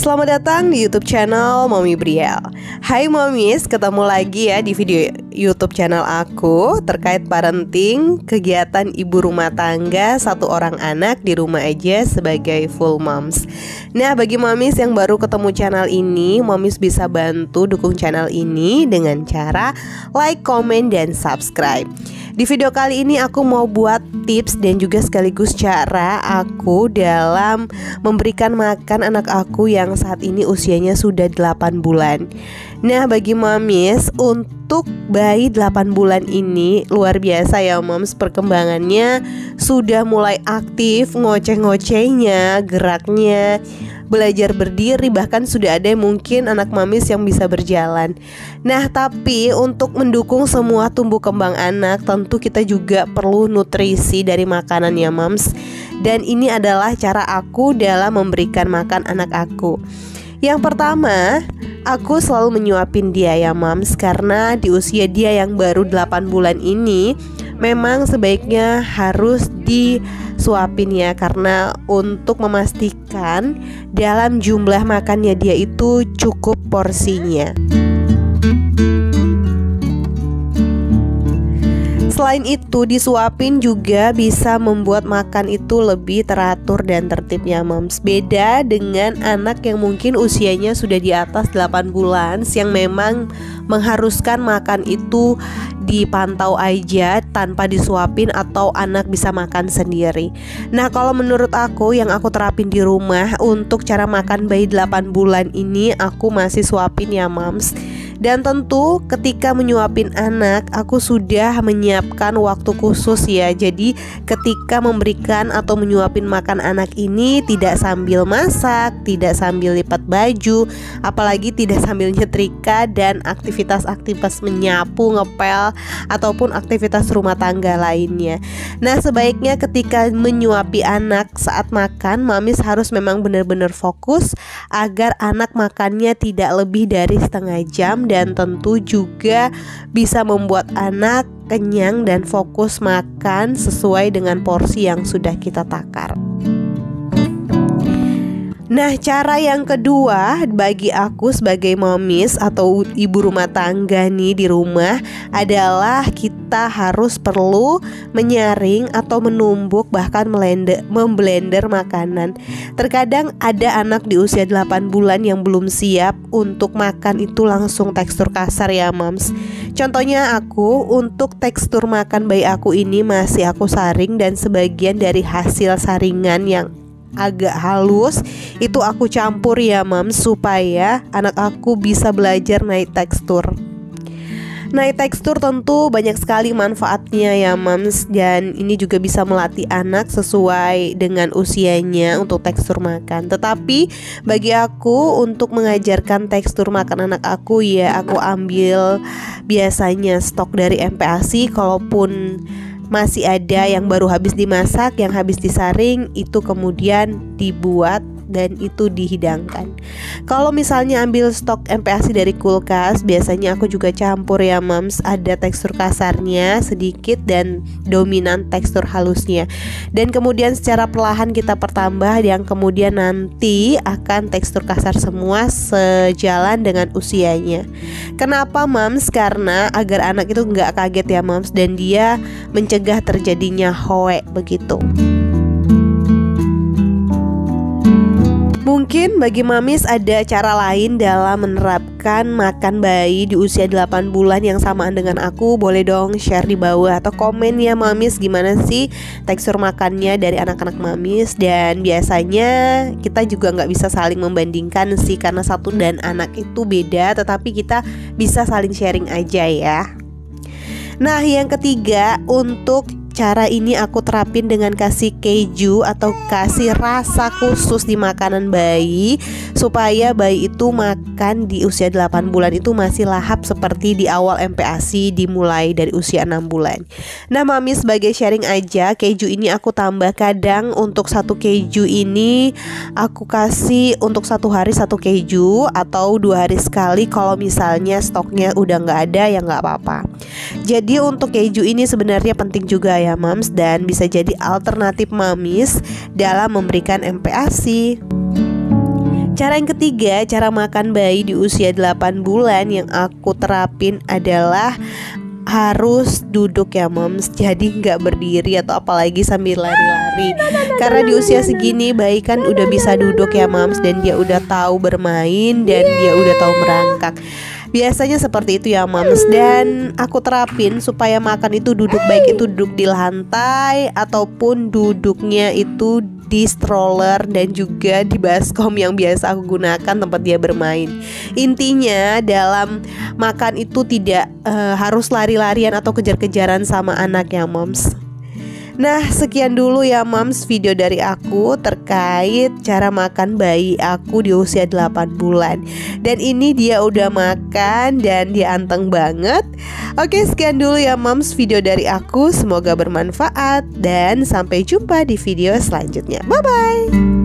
Selamat datang di YouTube channel Mommy Brielle. Hai Momis, ketemu lagi ya di video YouTube channel aku terkait parenting, kegiatan ibu rumah tangga satu orang anak di rumah aja sebagai full moms. Nah, bagi Momis yang baru ketemu channel ini, Momis bisa bantu dukung channel ini dengan cara like, komen, dan subscribe. Di video kali ini aku mau buat tips dan juga sekaligus cara aku dalam memberikan makan anak aku yang saat ini usianya sudah 8 bulan. Nah, bagi Momis, untuk bayi 8 bulan ini luar biasa ya Moms, perkembangannya sudah mulai aktif, ngoceh-ngocehnya, geraknya, belajar berdiri, bahkan sudah ada mungkin anak Mamis yang bisa berjalan. Nah, tapi untuk mendukung semua tumbuh kembang anak, tentu kita juga perlu nutrisi dari makanan ya Mams. Dan ini adalah cara aku dalam memberikan makan anak aku. Yang pertama, aku selalu menyuapin dia ya Mams, karena di usia dia yang baru 8 bulan ini memang sebaiknya harus disuapin ya, karena untuk memastikan dalam jumlah makannya dia itu cukup porsinya. Selain itu, disuapin juga bisa membuat makan itu lebih teratur dan tertib ya Moms. Beda dengan anak yang mungkin usianya sudah di atas 8 bulan, yang memang mengharuskan makan itu dipantau aja tanpa disuapin atau anak bisa makan sendiri. Nah, kalau menurut aku yang aku terapin di rumah untuk cara makan bayi 8 bulan ini, aku masih suapin ya Moms. Dan tentu ketika menyuapin anak, aku sudah menyiapkan waktu khusus ya. Jadi ketika memberikan atau menyuapin makan anak ini tidak sambil masak, tidak sambil lipat baju, apalagi tidak sambil nyetrika dan aktivitas-aktivitas menyapu, ngepel, ataupun aktivitas rumah tangga lainnya. Nah, sebaiknya ketika menyuapi anak saat makan, Mamis harus memang benar-benar fokus agar anak makannya tidak lebih dari setengah jam, dan tentu juga bisa membuat anak kenyang dan fokus makan sesuai dengan porsi yang sudah kita takar. Nah, cara yang kedua bagi aku sebagai momis atau ibu rumah tangga nih di rumah adalah kita harus perlu menyaring atau menumbuk, bahkan memblender makanan. Terkadang ada anak di usia 8 bulan yang belum siap untuk makan itu langsung tekstur kasar ya Moms. Contohnya aku, untuk tekstur makan bayi aku ini masih aku saring, dan sebagian dari hasil saringan yang agak halus itu aku campur ya Mams, supaya anak aku bisa belajar naik tekstur. Naik tekstur tentu banyak sekali manfaatnya ya Mams, dan ini juga bisa melatih anak sesuai dengan usianya untuk tekstur makan. Tetapi bagi aku, untuk mengajarkan tekstur makan anak aku ya, aku ambil biasanya stok dari MPASI. Kalaupun masih ada yang baru habis dimasak, yang habis disaring, itu kemudian dibuat dan itu dihidangkan. Kalau misalnya ambil stok MPASI dari kulkas, biasanya aku juga campur ya Mams. Ada tekstur kasarnya sedikit dan dominan tekstur halusnya, dan kemudian secara perlahan kita pertambah, yang kemudian nanti akan tekstur kasar semua sejalan dengan usianya. Kenapa Mams? Karena agar anak itu nggak kaget ya Mams, dan dia mencegah terjadinya hoe begitu. Mungkin bagi Mamis ada cara lain dalam menerapkan makan bayi di usia 8 bulan yang samaan dengan aku. Boleh dong share di bawah atau komen ya Mamis, gimana sih tekstur makannya dari anak-anak Mamis. Dan biasanya kita juga nggak bisa saling membandingkan sih, karena satu dan anak itu beda, tetapi kita bisa saling sharing aja ya. Nah, yang ketiga, untuk cara ini aku terapin dengan kasih keju atau kasih rasa khusus di makanan bayi, supaya bayi itu makan di usia 8 bulan itu masih lahap seperti di awal MPASI dimulai dari usia 6 bulan. Nah Mami, sebagai sharing aja, keju ini aku tambah. Kadang untuk satu keju ini aku kasih untuk 1 hari 1 keju, atau 2 hari sekali kalau misalnya stoknya udah nggak ada ya nggak apa-apa. Jadi untuk keju ini sebenarnya penting juga ya Mams, dan bisa jadi alternatif Mamis dalam memberikan MPASI. Cara yang ketiga, cara makan bayi di usia 8 bulan yang aku terapin adalah harus duduk ya moms. Jadi nggak berdiri atau apalagi sambil lari-lari. Karena di usia segini bayi kan udah bisa duduk ya moms, dan dia udah tahu bermain dan dia udah tahu merangkak. Biasanya seperti itu ya moms. Dan aku terapin supaya makan itu duduk, baik itu duduk di lantai ataupun duduknya itu di stroller dan juga di baskom yang biasa aku gunakan tempat dia bermain. Intinya dalam makan itu tidak harus lari-larian atau kejar-kejaran sama anak ya moms. Nah, sekian dulu ya moms video dari aku terkait cara makan bayi aku di usia 8 bulan. Dan ini dia udah makan dan dia anteng banget. Oke, sekian dulu ya moms video dari aku. Semoga bermanfaat dan sampai jumpa di video selanjutnya. Bye-bye.